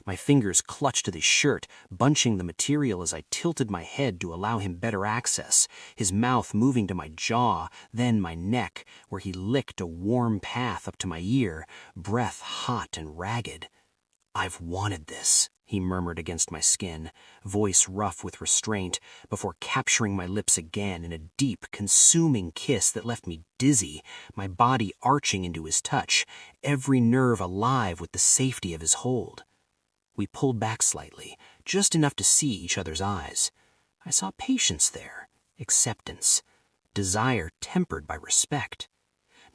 My fingers clutched at his shirt, bunching the material as I tilted my head to allow him better access, his mouth moving to my jaw, then my neck, where he licked a warm path up to my ear, breath hot and ragged. "I've wanted this," he murmured against my skin, voice rough with restraint, before capturing my lips again in a deep, consuming kiss that left me dizzy, my body arching into his touch, every nerve alive with the safety of his hold. We pulled back slightly, just enough to see each other's eyes. I saw patience there, acceptance, desire tempered by respect.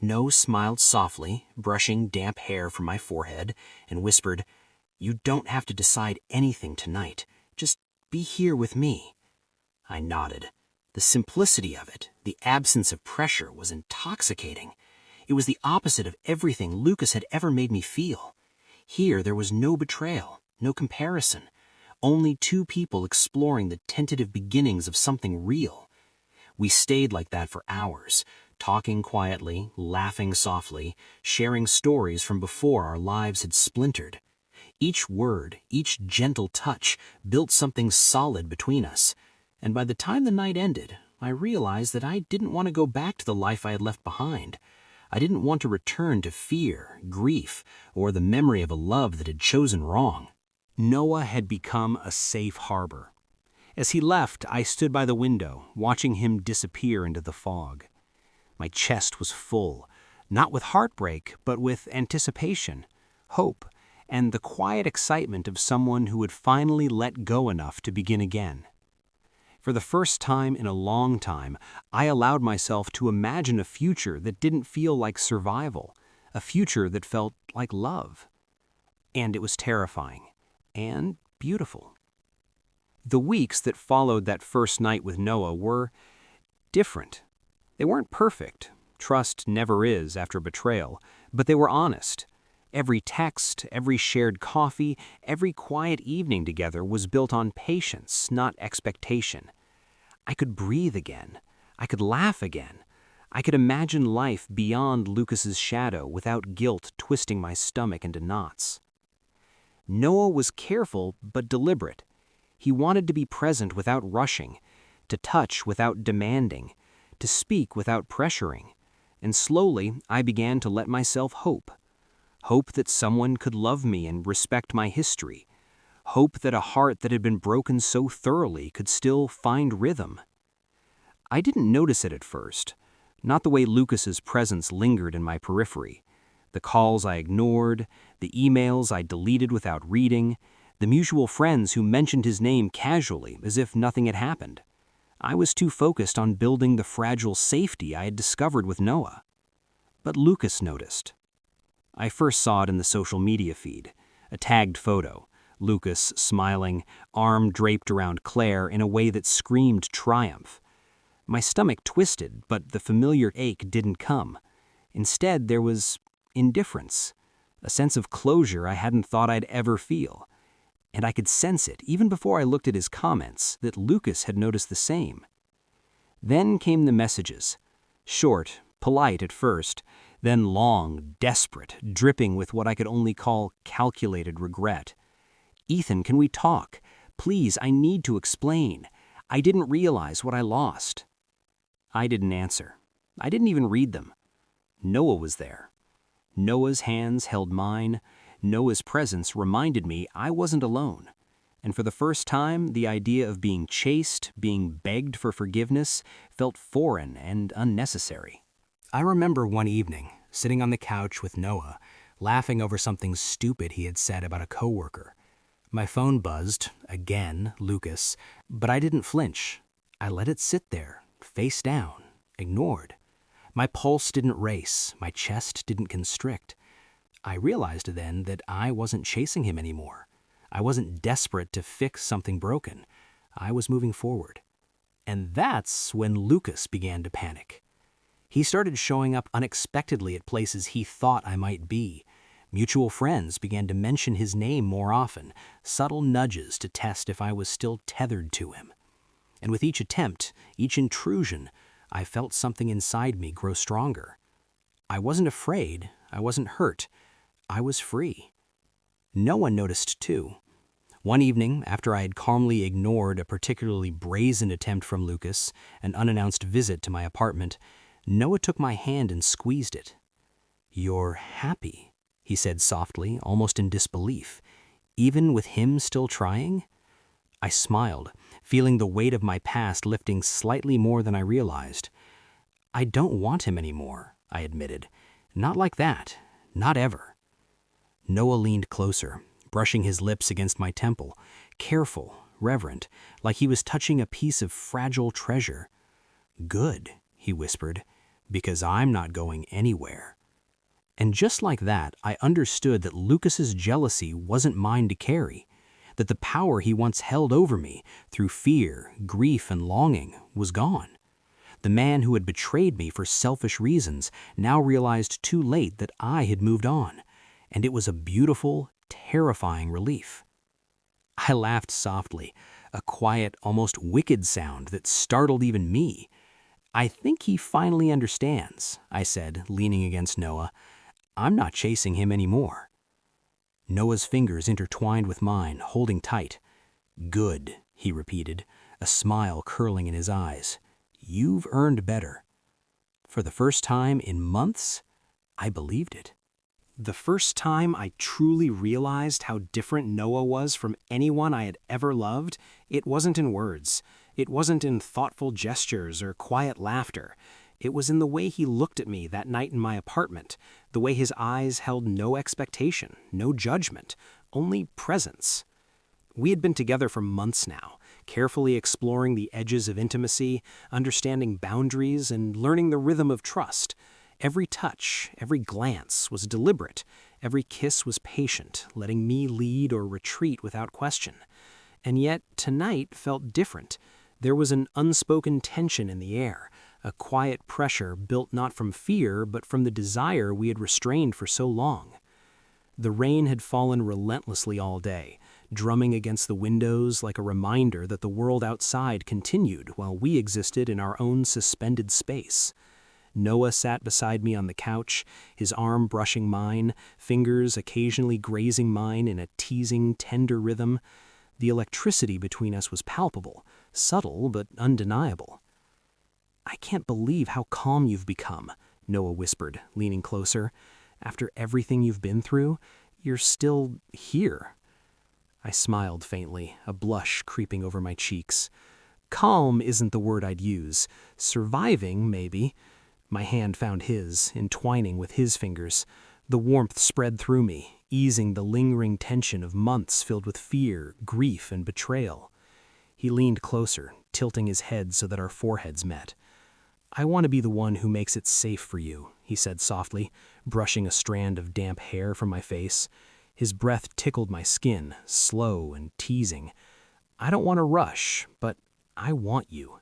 Noah smiled softly, brushing damp hair from my forehead, and whispered, "You don't have to decide anything tonight. Just be here with me." I nodded. The simplicity of it, the absence of pressure, was intoxicating. It was the opposite of everything Lucas had ever made me feel. Here there was no betrayal, no comparison, only two people exploring the tentative beginnings of something real. We stayed like that for hours, talking quietly, laughing softly, sharing stories from before our lives had splintered. Each word, each gentle touch, built something solid between us, and by the time the night ended, I realized that I didn't want to go back to the life I had left behind. I didn't want to return to fear, grief, or the memory of a love that had chosen wrong. Noah had become a safe harbor. As he left, I stood by the window, watching him disappear into the fog. My chest was full, not with heartbreak, but with anticipation, hope, and the quiet excitement of someone who had finally let go enough to begin again. For the first time in a long time, I allowed myself to imagine a future that didn't feel like survival, a future that felt like love. And it was terrifying and beautiful. The weeks that followed that first night with Noah were different. They weren't perfect. Trust never is after betrayal, but they were honest. Every text, every shared coffee, every quiet evening together was built on patience, not expectation. I could breathe again. I could laugh again. I could imagine life beyond Lucas's shadow without guilt twisting my stomach into knots. Noah was careful but deliberate. He wanted to be present without rushing, to touch without demanding, to speak without pressuring. And slowly I began to let myself hope. Hope that someone could love me and respect my history. Hope that a heart that had been broken so thoroughly could still find rhythm. I didn't notice it at first. Not the way Lucas's presence lingered in my periphery. The calls I ignored, the emails I deleted without reading, the mutual friends who mentioned his name casually as if nothing had happened. I was too focused on building the fragile safety I had discovered with Noah. But Lucas noticed. I first saw it in the social media feed, a tagged photo, Lucas smiling, arm draped around Claire in a way that screamed triumph. My stomach twisted, but the familiar ache didn't come. Instead, there was indifference, a sense of closure I hadn't thought I'd ever feel. And I could sense it, even before I looked at his comments, that Lucas had noticed the same. Then came the messages. Short, polite at first, then long, desperate, dripping with what I could only call calculated regret. "Ethan, can we talk? Please, I need to explain. I didn't realize what I lost." I didn't answer. I didn't even read them. Noah was there. Noah's hands held mine. Noah's presence reminded me I wasn't alone. And for the first time, the idea of being chased, being begged for forgiveness, felt foreign and unnecessary. I remember one evening, sitting on the couch with Noah, laughing over something stupid he had said about a coworker. My phone buzzed, again, Lucas, but I didn't flinch. I let it sit there, face down, ignored. My pulse didn't race, my chest didn't constrict. I realized then that I wasn't chasing him anymore. I wasn't desperate to fix something broken. I was moving forward. And that's when Lucas began to panic. He started showing up unexpectedly at places he thought I might be. Mutual friends began to mention his name more often, subtle nudges to test if I was still tethered to him. And with each attempt, each intrusion, I felt something inside me grow stronger. I wasn't afraid, I wasn't hurt, I was free. No one noticed too. One evening, after I had calmly ignored a particularly brazen attempt from Lucas, an unannounced visit to my apartment, Noah took my hand and squeezed it. "You're happy," he said softly, almost in disbelief. "Even with him still trying?" I smiled, feeling the weight of my past lifting slightly more than I realized. "I don't want him anymore," I admitted. "Not like that. Not ever." Noah leaned closer, brushing his lips against my temple, careful, reverent, like he was touching a piece of fragile treasure. "Good," he whispered, "because I'm not going anywhere." And just like that, I understood that Lucas's jealousy wasn't mine to carry, that the power he once held over me, through fear, grief, and longing, was gone. The man who had betrayed me for selfish reasons now realized too late that I had moved on, and it was a beautiful, terrifying relief. I laughed softly, a quiet, almost wicked sound that startled even me. "I think he finally understands," I said, leaning against Noah. "I'm not chasing him anymore." Noah's fingers intertwined with mine, holding tight. "Good," he repeated, a smile curling in his eyes. "You've earned better." For the first time in months, I believed it. The first time I truly realized how different Noah was from anyone I had ever loved, it wasn't in words. It wasn't in thoughtful gestures or quiet laughter. It was in the way he looked at me that night in my apartment, the way his eyes held no expectation, no judgment, only presence. We had been together for months now, carefully exploring the edges of intimacy, understanding boundaries, and learning the rhythm of trust. Every touch, every glance was deliberate. Every kiss was patient, letting me lead or retreat without question. And yet, tonight felt different. There was an unspoken tension in the air, a quiet pressure built not from fear, but from the desire we had restrained for so long. The rain had fallen relentlessly all day, drumming against the windows like a reminder that the world outside continued while we existed in our own suspended space. Noah sat beside me on the couch, his arm brushing mine, fingers occasionally grazing mine in a teasing, tender rhythm. The electricity between us was palpable, subtle but undeniable. "I can't believe how calm you've become," Noah whispered, leaning closer. "After everything you've been through, you're still here." I smiled faintly, a blush creeping over my cheeks. Calm isn't the word I'd use. Surviving, maybe. My hand found his, entwining with his fingers. The warmth spread through me, easing the lingering tension of months filled with fear, grief, and betrayal. He leaned closer, tilting his head so that our foreheads met. "I want to be the one who makes it safe for you," he said softly, brushing a strand of damp hair from my face. His breath tickled my skin, slow and teasing. "I don't want to rush, but I want you."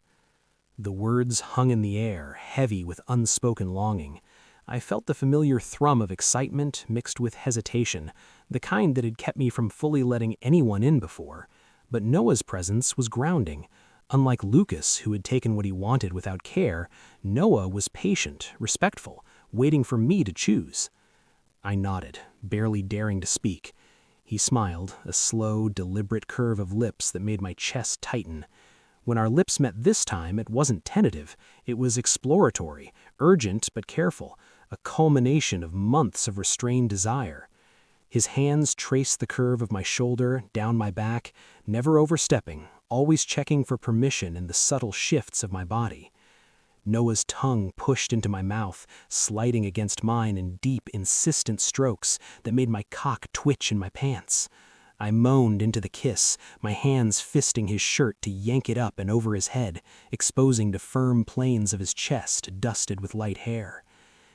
The words hung in the air, heavy with unspoken longing. I felt the familiar thrum of excitement mixed with hesitation, the kind that had kept me from fully letting anyone in before. But Noah's presence was grounding. Unlike Lucas, who had taken what he wanted without care, Noah was patient, respectful, waiting for me to choose. I nodded, barely daring to speak. He smiled, a slow, deliberate curve of lips that made my chest tighten. When our lips met this time, it wasn't tentative. It was exploratory, urgent but careful, a culmination of months of restrained desire. His hands traced the curve of my shoulder, down my back, never overstepping, always checking for permission in the subtle shifts of my body. Noah's tongue pushed into my mouth, sliding against mine in deep, insistent strokes that made my cock twitch in my pants. I moaned into the kiss, my hands fisting his shirt to yank it up and over his head, exposing the firm planes of his chest dusted with light hair.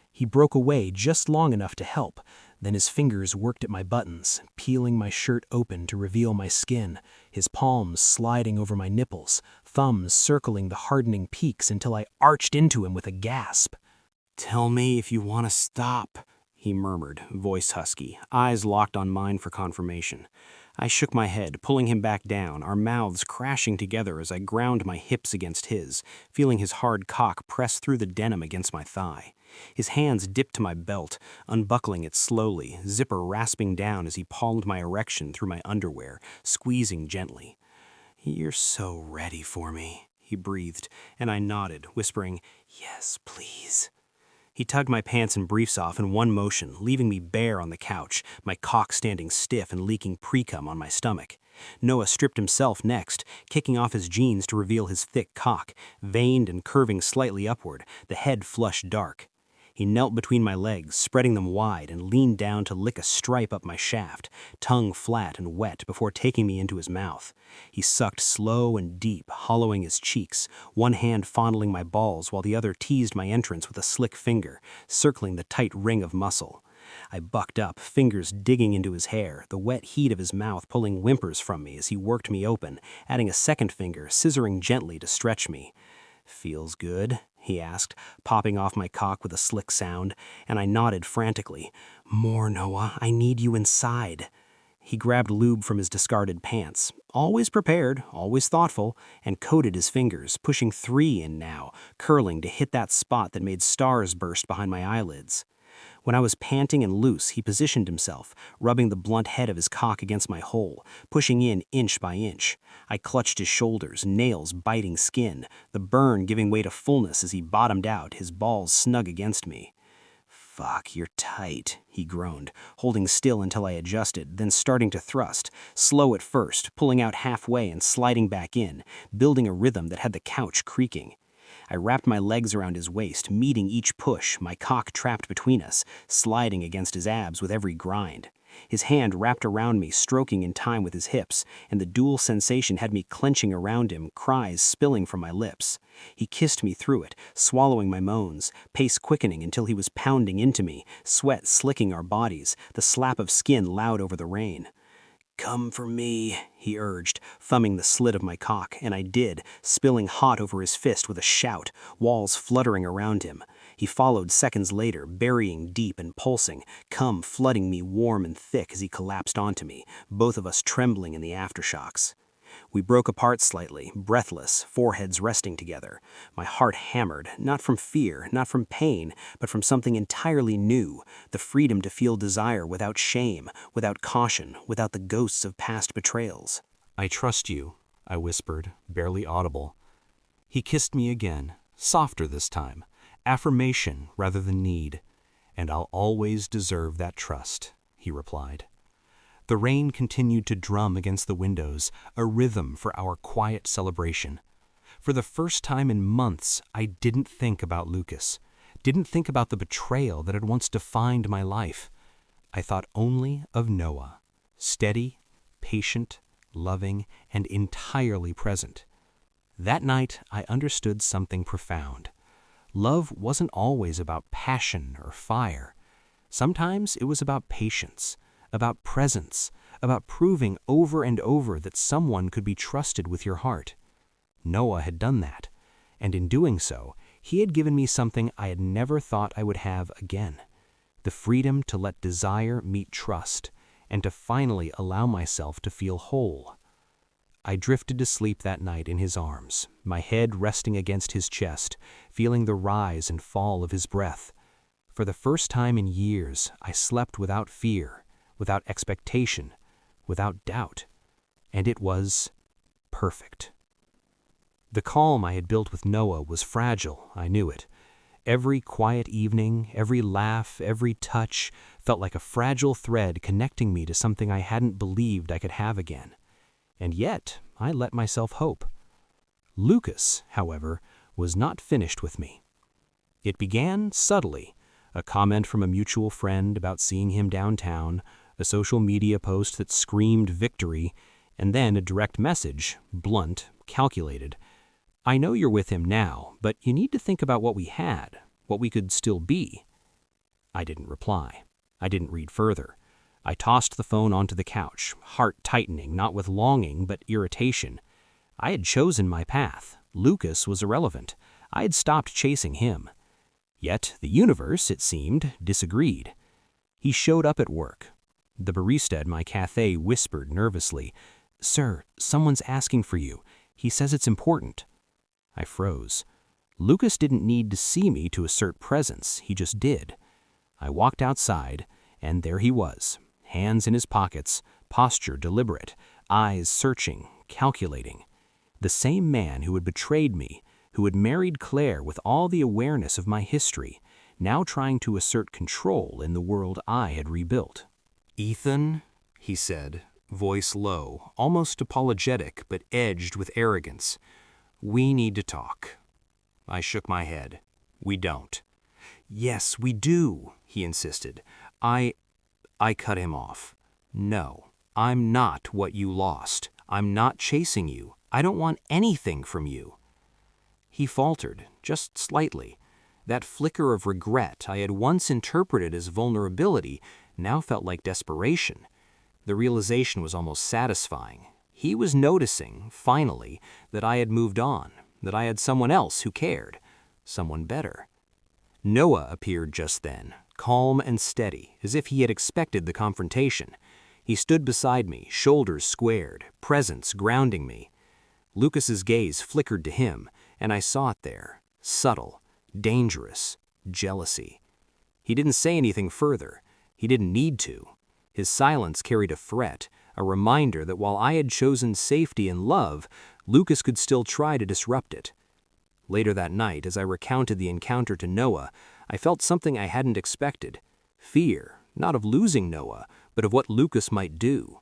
He broke away just long enough to help, then his fingers worked at my buttons, peeling my shirt open to reveal my skin, his palms sliding over my nipples, thumbs circling the hardening peaks until I arched into him with a gasp. "Tell me if you want to stop," he murmured, voice husky, eyes locked on mine for confirmation. I shook my head, pulling him back down, our mouths crashing together as I ground my hips against his, feeling his hard cock press through the denim against my thigh. His hands dipped to my belt, unbuckling it slowly, zipper rasping down as he palmed my erection through my underwear, squeezing gently. "You're so ready for me," he breathed, and I nodded, whispering, "Yes, please." He tugged my pants and briefs off in one motion, leaving me bare on the couch, my cock standing stiff and leaking pre-cum on my stomach. Noah stripped himself next, kicking off his jeans to reveal his thick cock, veined and curving slightly upward, the head flushed dark. He knelt between my legs, spreading them wide, and leaned down to lick a stripe up my shaft, tongue flat and wet, before taking me into his mouth. He sucked slow and deep, hollowing his cheeks, one hand fondling my balls while the other teased my entrance with a slick finger, circling the tight ring of muscle. I bucked up, fingers digging into his hair, the wet heat of his mouth pulling whimpers from me as he worked me open, adding a second finger, scissoring gently to stretch me. "Feels good?" he asked, popping off my cock with a slick sound, and I nodded frantically. "More, Noah, I need you inside." He grabbed lube from his discarded pants, always prepared, always thoughtful, and coated his fingers, pushing 3 in now, curling to hit that spot that made stars burst behind my eyelids. When I was panting and loose, he positioned himself, rubbing the blunt head of his cock against my hole, pushing in inch by inch. I clutched his shoulders, nails biting skin, the burn giving way to fullness as he bottomed out, his balls snug against me. "Fuck, you're tight," he groaned, holding still until I adjusted, then starting to thrust, slow at first, pulling out halfway and sliding back in, building a rhythm that had the couch creaking. I wrapped my legs around his waist, meeting each push, my cock trapped between us, sliding against his abs with every grind. His hand wrapped around me, stroking in time with his hips, and the dual sensation had me clenching around him, cries spilling from my lips. He kissed me through it, swallowing my moans, pace quickening until he was pounding into me, sweat slicking our bodies, the slap of skin loud over the rain. "Come for me," he urged, thumbing the slit of my cock, and I did, spilling hot over his fist with a shout, walls fluttering around him. He followed seconds later, burying deep and pulsing, cum flooding me warm and thick as he collapsed onto me, both of us trembling in the aftershocks. We broke apart slightly, breathless, foreheads resting together. My heart hammered, not from fear, not from pain, but from something entirely new, the freedom to feel desire without shame, without caution, without the ghosts of past betrayals. "I trust you," I whispered, barely audible. He kissed me again, softer this time, affirmation rather than need. "And I'll always deserve that trust," he replied. The rain continued to drum against the windows, a rhythm for our quiet celebration. For the first time in months, I didn't think about Lucas, didn't think about the betrayal that had once defined my life. I thought only of Noah, steady, patient, loving, and entirely present. That night, I understood something profound. Love wasn't always about passion or fire. Sometimes it was about patience, about presence, about proving over and over that someone could be trusted with your heart. Noah had done that, and in doing so, he had given me something I had never thought I would have again: the freedom to let desire meet trust, and to finally allow myself to feel whole. I drifted to sleep that night in his arms, my head resting against his chest, feeling the rise and fall of his breath. For the first time in years, I slept without fear, without expectation, without doubt, and it was perfect. The calm I had built with Noah was fragile, I knew it. Every quiet evening, every laugh, every touch felt like a fragile thread connecting me to something I hadn't believed I could have again. And yet, I let myself hope. Lucas, however, was not finished with me. It began subtly, a comment from a mutual friend about seeing him downtown, a social media post that screamed victory, and then a direct message, blunt, calculated. "I know you're with him now, but you need to think about what we had, what we could still be." I didn't reply. I didn't read further. I tossed the phone onto the couch, heart tightening, not with longing, but irritation. I had chosen my path. Lucas was irrelevant. I had stopped chasing him. Yet the universe, it seemed, disagreed. He showed up at work. The barista at my cafe whispered nervously, "Sir, someone's asking for you. He says it's important." I froze. Lucas didn't need to see me to assert presence, he just did. I walked outside, and there he was, hands in his pockets, posture deliberate, eyes searching, calculating. The same man who had betrayed me, who had married Claire with all the awareness of my history, now trying to assert control in the world I had rebuilt. "Ethan," he said, voice low, almost apologetic but edged with arrogance, "we need to talk." I shook my head. "We don't." "Yes, we do," he insisted. I cut him off. "No, I'm not what you lost. I'm not chasing you. I don't want anything from you." He faltered, just slightly. That flicker of regret I had once interpreted as vulnerability now felt like desperation. The realization was almost satisfying. He was noticing, finally, that I had moved on, that I had someone else who cared, someone better. Noah appeared just then, calm and steady, as if he had expected the confrontation. He stood beside me, shoulders squared, presence grounding me. Lucas's gaze flickered to him, and I saw it there, subtle, dangerous, jealousy. He didn't say anything further. He didn't need to. His silence carried a threat, a reminder that while I had chosen safety and love, Lucas could still try to disrupt it. Later that night, as I recounted the encounter to Noah, I felt something I hadn't expected. Fear, not of losing Noah, but of what Lucas might do.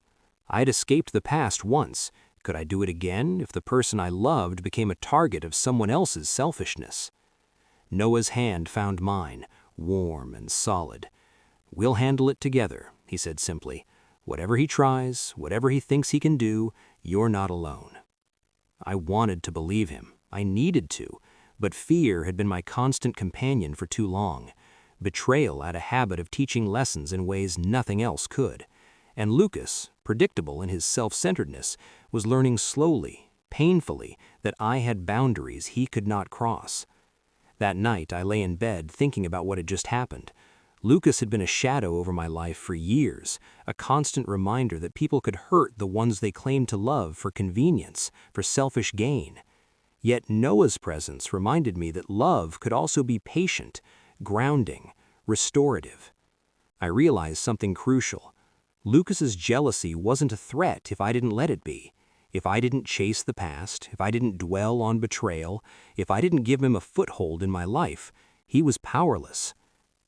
I had escaped the past once. Could I do it again if the person I loved became a target of someone else's selfishness? Noah's hand found mine, warm and solid. "We'll handle it together," he said simply. "Whatever he tries, whatever he thinks he can do, you're not alone." I wanted to believe him. I needed to, but fear had been my constant companion for too long. Betrayal had a habit of teaching lessons in ways nothing else could, And Lucas, predictable in his self-centeredness, was learning slowly, painfully, that I had boundaries he could not cross. That night, I lay in bed thinking about what had just happened. Lucas had been a shadow over my life for years, a constant reminder that people could hurt the ones they claimed to love for convenience, for selfish gain. Yet Noah's presence reminded me that love could also be patient, grounding, restorative. I realized something crucial. Lucas's jealousy wasn't a threat if I didn't let it be. If I didn't chase the past, if I didn't dwell on betrayal, if I didn't give him a foothold in my life, he was powerless.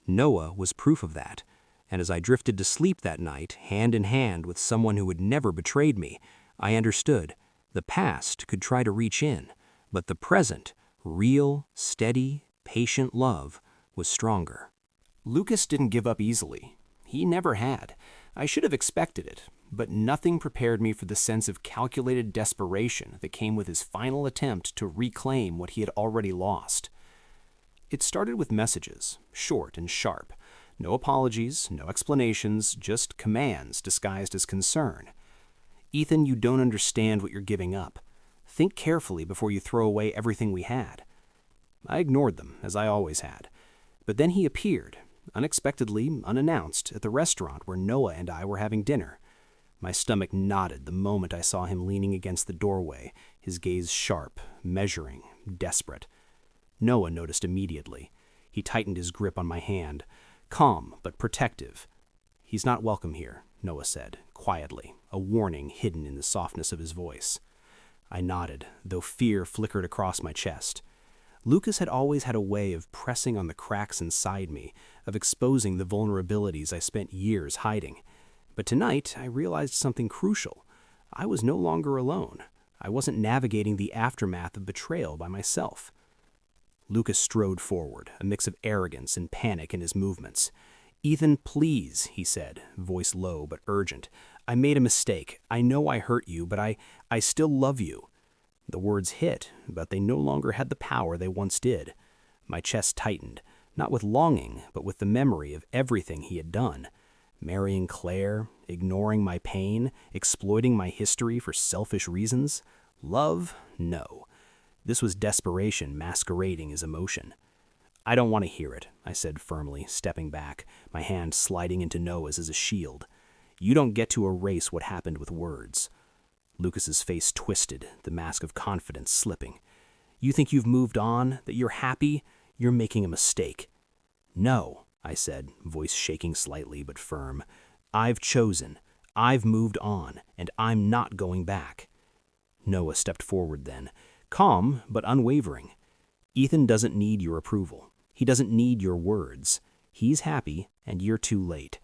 Noah was proof of that, and as I drifted to sleep that night, hand in hand with someone who had never betrayed me, I understood the past could try to reach in, but the present, real, steady, patient love was stronger. Lucas didn't give up easily. He never had. I should have expected it, but nothing prepared me for the sense of calculated desperation that came with his final attempt to reclaim what he had already lost. It started with messages, short and sharp. No apologies, no explanations, just commands disguised as concern. "Ethan, you don't understand what you're giving up. Think carefully before you throw away everything we had." I ignored them, as I always had. But then he appeared, unexpectedly, unannounced, at the restaurant where Noah and I were having dinner. My stomach knotted the moment I saw him leaning against the doorway, his gaze sharp, measuring, desperate. Noah noticed immediately. He tightened his grip on my hand, calm but protective. "He's not welcome here," Noah said, quietly, a warning hidden in the softness of his voice. I nodded, though fear flickered across my chest. Lucas had always had a way of pressing on the cracks inside me, of exposing the vulnerabilities I spent years hiding. But tonight, I realized something crucial. I was no longer alone. I wasn't navigating the aftermath of betrayal by myself. Lucas strode forward, a mix of arrogance and panic in his movements. "Ethan, please," he said, voice low but urgent. "I made a mistake. I know I hurt you, but I still love you." The words hit, but they no longer had the power they once did. My chest tightened, not with longing, but with the memory of everything he had done. Marrying Claire, ignoring my pain, exploiting my history for selfish reasons. Love? No. This was desperation masquerading as emotion. "I don't want to hear it," I said firmly, stepping back, my hand sliding into Noah's as a shield. "You don't get to erase what happened with words." Lucas's face twisted, the mask of confidence slipping. "You think you've moved on, that you're happy? You're making a mistake." "No," I said, voice shaking slightly but firm. "I've chosen. I've moved on, and I'm not going back." Noah stepped forward then, calm but unwavering. "Ethan doesn't need your approval. He doesn't need your words. He's happy, and you're too late."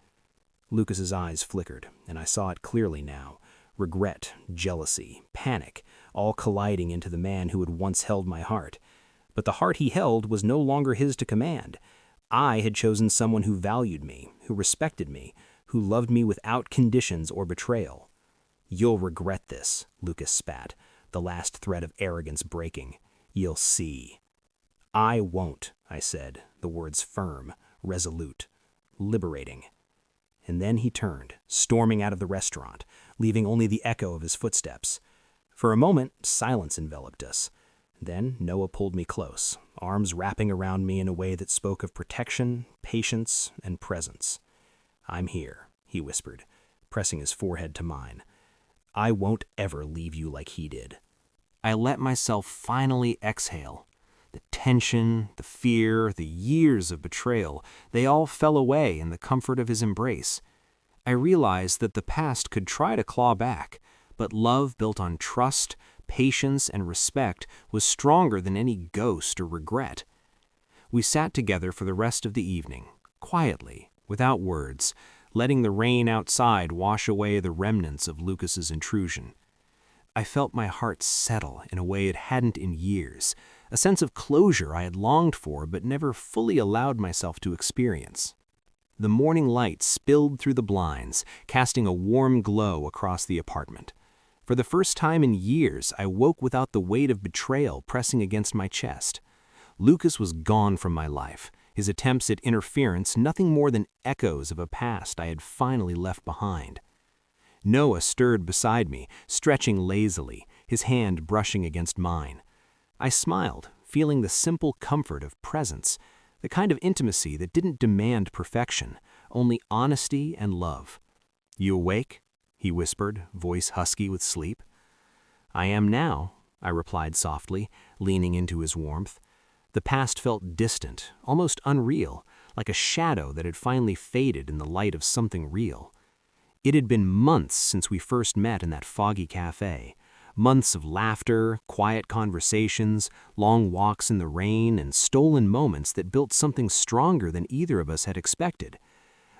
Lucas's eyes flickered, and I saw it clearly now. Regret, jealousy, panic, all colliding into the man who had once held my heart. But the heart he held was no longer his to command. I had chosen someone who valued me, who respected me, who loved me without conditions or betrayal. "You'll regret this," Lucas spat, the last thread of arrogance breaking. "You'll see." "I won't," I said, the words firm, resolute, liberating. And then he turned, storming out of the restaurant, leaving only the echo of his footsteps. For a moment, silence enveloped us. Then Noah pulled me close, arms wrapping around me in a way that spoke of protection, patience, and presence. "I'm here," he whispered, pressing his forehead to mine. "I won't ever leave you like he did." I let myself finally exhale. The tension, the fear, the years of betrayal, they all fell away in the comfort of his embrace. I realized that the past could try to claw back, but love built on trust, patience, and respect was stronger than any ghost or regret. We sat together for the rest of the evening, quietly, without words, letting the rain outside wash away the remnants of Lucas's intrusion. I felt my heart settle in a way it hadn't in years, a sense of closure I had longed for but never fully allowed myself to experience. The morning light spilled through the blinds, casting a warm glow across the apartment. For the first time in years, I woke without the weight of betrayal pressing against my chest. Lucas was gone from my life, his attempts at interference nothing more than echoes of a past I had finally left behind. Noah stirred beside me, stretching lazily, his hand brushing against mine. I smiled, feeling the simple comfort of presence, the kind of intimacy that didn't demand perfection, only honesty and love. "You awake?" he whispered, voice husky with sleep. "I am now," I replied softly, leaning into his warmth. The past felt distant, almost unreal, like a shadow that had finally faded in the light of something real. It had been months since we first met in that foggy cafe. Months of laughter, quiet conversations, long walks in the rain, and stolen moments that built something stronger than either of us had expected.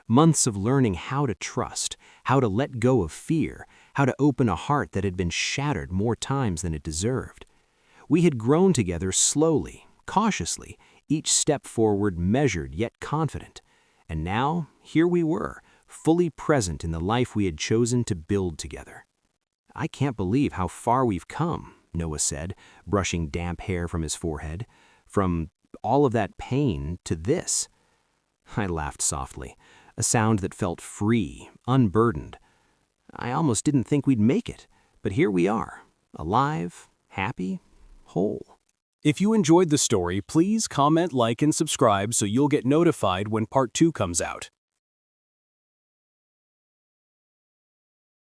Months of learning how to trust, how to let go of fear, how to open a heart that had been shattered more times than it deserved. We had grown together slowly, cautiously, each step forward measured yet confident. And now, here we were, fully present in the life we had chosen to build together. "I can't believe how far we've come," Noah said, brushing damp hair from his forehead. "From all of that pain to this." I laughed softly, a sound that felt free, unburdened. "I almost didn't think we'd make it, but here we are, alive, happy, whole." If you enjoyed the story, please comment, like, and subscribe so you'll get notified when part 2 comes out.